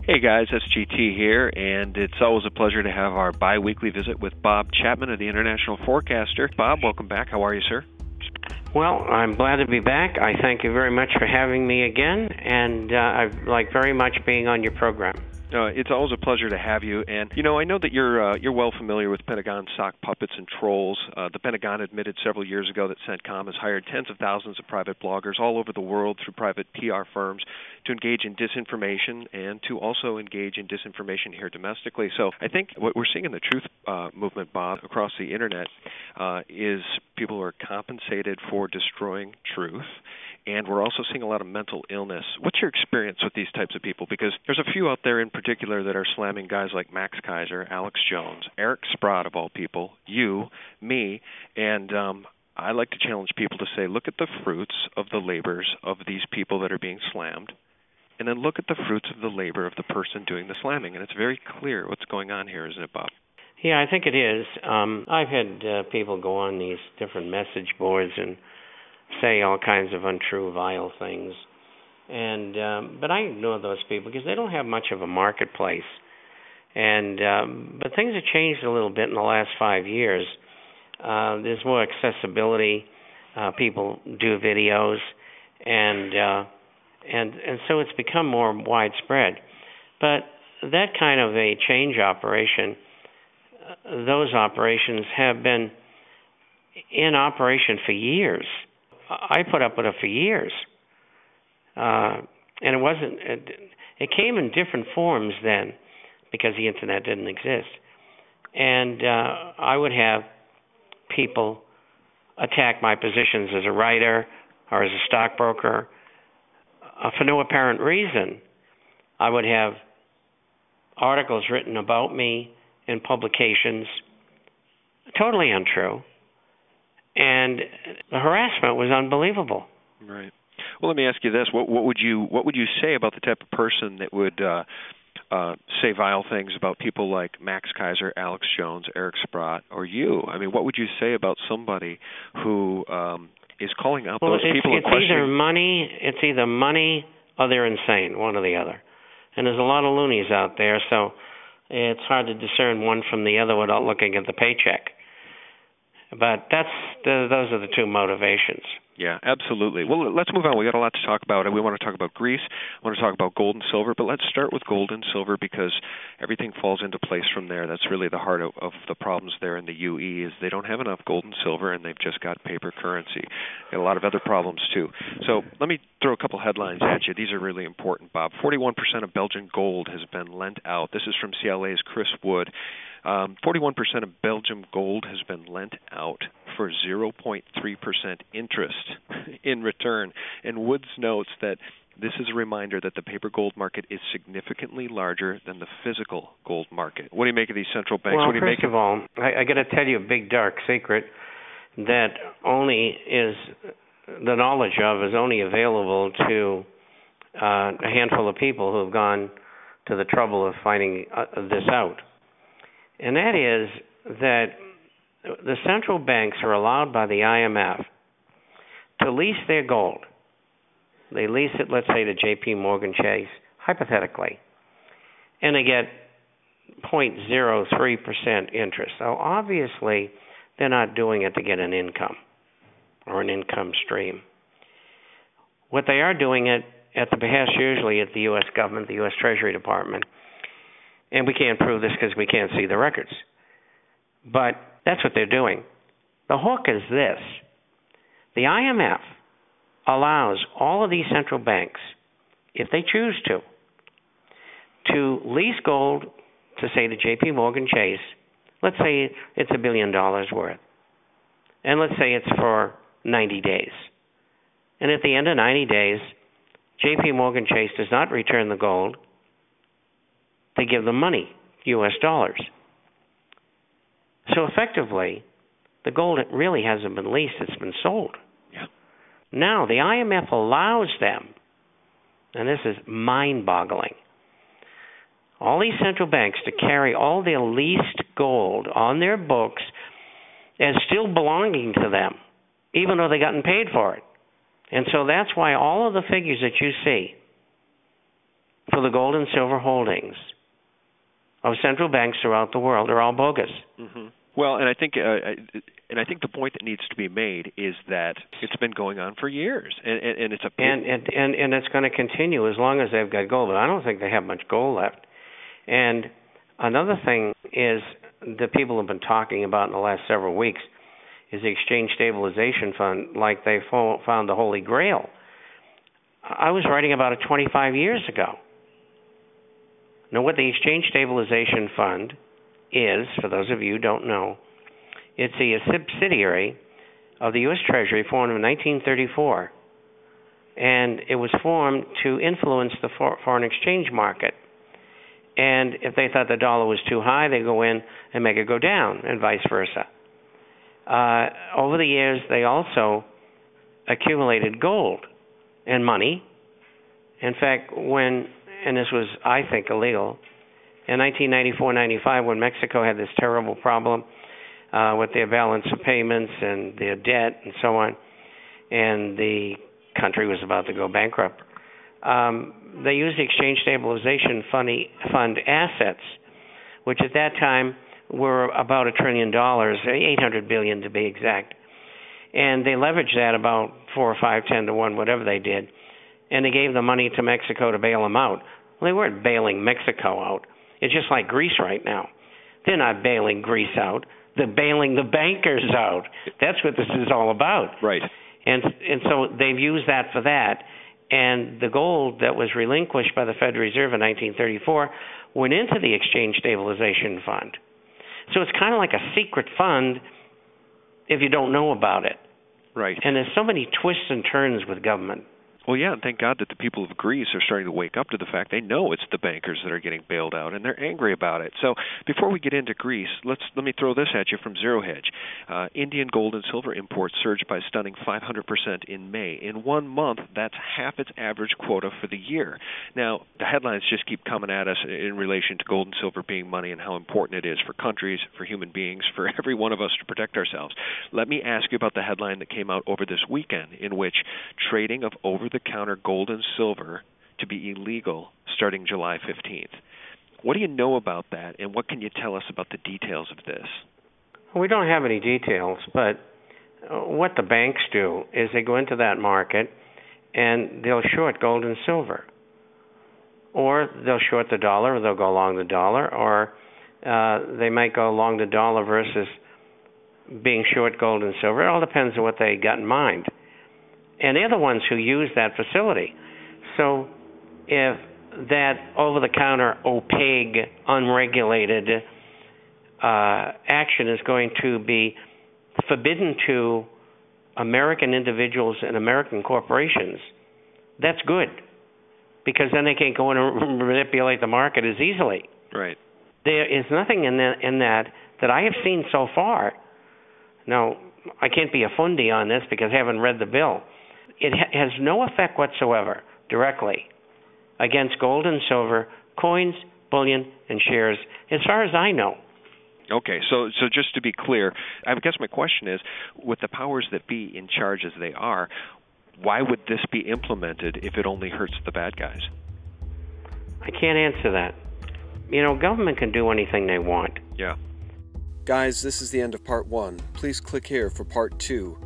Hey guys, it's GT here, and it's always a pleasure to have our bi-weekly visit with Bob Chapman of the International Forecaster. Bob, welcome back. How are you, sir? Well, I'm glad to be back. I thank you very much for having me again, and I like very much being on your program. It's always a pleasure to have you, and I know that you're well familiar with Pentagon sock puppets and trolls. The Pentagon admitted several years ago that CENTCOM has hired tens of thousands of private bloggers all over the world through private PR firms to engage in disinformation and to also engage in disinformation here domestically. So I think what we're seeing in the truth movement, Bob, across the internet is people are compensated for destroying truth. And we're also seeing a lot of mental illness. What's your experience with these types of people? Because there's a few out there in particular that are slamming guys like Max Kaiser, Alex Jones, Eric Sprott of all people, you, me, and I like to challenge people to say, look at the fruits of the labors of these people that are being slammed, and then look at the fruits of the labor of the person doing the slamming. And it's very clear what's going on here, isn't it, Bob? Yeah, I think it is. I've had people go on these different message boards and say all kinds of untrue, vile things. And but I ignore those people because they don't have much of a marketplace. And but things have changed a little bit in the last 5 years. There's more accessibility. People do videos, and so it's become more widespread. But that kind of a change operation, those operations have been in operation for years. I put up with it for years, and it wasn't. It came in different forms then, because the internet didn't exist. And I would have people attack my positions as a writer or as a stockbroker for no apparent reason. I would have articles written about me in publications, totally untrue. And the harassment was unbelievable. Right. Well, let me ask you this: what would you say about the type of person that would say vile things about people like Max Kaiser, Alex Jones, Eric Sprott, or you? I mean, what would you say about somebody who is calling out those people and questioning? It's either money or they're insane, one or the other. And there's a lot of loonies out there, so it's hard to discern one from the other without looking at the paycheck. But those are the two motivations. Yeah, absolutely. Well, let's move on. We got a lot to talk about. We want to talk about Greece. I want to talk about gold and silver. But let's start with gold and silver because everything falls into place from there. That's really the heart of the problems there in the UE is they don't have enough gold and silver, and they've just got paper currency. Got a lot of other problems, too. So let me throw a couple headlines at you. These are really important, Bob. 41% of Belgian gold has been lent out. This is from CLA's Chris Wood. 41% of Belgium gold has been lent out for 0.3% interest in return. And Woods notes that this is a reminder that the paper gold market is significantly larger than the physical gold market. What do you make of these central banks? Well, first of all, I got to tell you a big dark secret that the knowledge of is only available to a handful of people who have gone to the trouble of finding this out. And that is that the central banks are allowed by the IMF to lease their gold. They lease it, let's say, to J.P. Morgan Chase, hypothetically, and they get 0.03% interest. So obviously, they're not doing it to get an income or an income stream. What they are doing it at the behest usually at the U.S. government, the U.S. Treasury Department, and we can't prove this because we can't see the records. But that's what they're doing. The hook is this. The IMF allows all of these central banks, if they choose to lease gold to, say, the J.P. Morgan Chase. Let's say it's $1 billion worth. And let's say it's for 90 days. And at the end of 90 days, J.P. Morgan Chase does not return the gold. They give them money, U.S. dollars. So effectively, the gold really hasn't been leased, it's been sold. Yeah. Now, the IMF allows them, and this is mind-boggling, all these central banks to carry all their leased gold on their books as still belonging to them, even though they've gotten paid for it. And so that's why all of the figures that you see for for the gold and silver holdings of central banks throughout the world are all bogus. Mm-hmm. Well, and I think the point that needs to be made is that it's been going on for years, and it's a and it's going to continue as long as they've got gold. But I don't think they have much gold left. And another thing is that people have been talking about in the last several weeks is the Exchange Stabilization Fund, like they found the Holy Grail. I was writing about it 25 years ago. Now, what the Exchange Stabilization Fund is, for those of you who don't know, it's a subsidiary of the U.S. Treasury formed in 1934, and it was formed to influence the foreign exchange market. And if they thought the dollar was too high, they go in and make it go down, and vice versa. Over the years, they also accumulated gold and money. In fact, and this was, I think, illegal, in 1994-95, when Mexico had this terrible problem with their balance of payments and their debt and so on, and the country was about to go bankrupt, they used the Exchange Stabilization Fund assets, which at that time were about $1 trillion, $800 billion to be exact. And they leveraged that about 4 or 5, 10 to 1, whatever they did, and they gave the money to Mexico to bail them out. Well, they weren't bailing Mexico out. It's just like Greece right now. They're not bailing Greece out. They're bailing the bankers out. That's what this is all about. Right. And so they've used that for that. And the gold that was relinquished by the Federal Reserve in 1934 went into the Exchange Stabilization Fund. So it's kind of like a secret fund if you don't know about it. Right. And there's so many twists and turns with government. Well, yeah, and thank God that the people of Greece are starting to wake up to the fact they know it's the bankers that are getting bailed out, and they're angry about it. So before we get into Greece, let me throw this at you from Zero Hedge. Indian gold and silver imports surged by a stunning 500% in May. In 1 month, that's half its average quota for the year. Now, the headlines just keep coming at us in relation to gold and silver being money and how important it is for countries, for human beings, for every one of us to protect ourselves. Let me ask you about the headline that came out over this weekend in which trading of over-the-counter gold and silver to be illegal starting July 15th. What do you know about that, and what can you tell us about the details of this? We don't have any details, but what the banks do is they go into that market and they'll short gold and silver. Or they'll short the dollar, or they'll go long the dollar, or they might go long the dollar versus being short gold and silver. It all depends on what they got in mind. And they're the ones who use that facility. So if that over-the-counter, opaque, unregulated action is going to be forbidden to American individuals and American corporations, that's good, because then they can't go in and manipulate the market as easily. Right. There is nothing in that I have seen so far. Now, I can't be a fundy on this because I haven't read the bill. It has no effect whatsoever directly against gold and silver, coins, bullion, and shares, as far as I know. Okay, so just to be clear, I guess my question is, with the powers that be in charge as they are, why would this be implemented if it only hurts the bad guys? I can't answer that. You know, government can do anything they want. Yeah. Guys, this is the end of part 1. Please click here for part 2.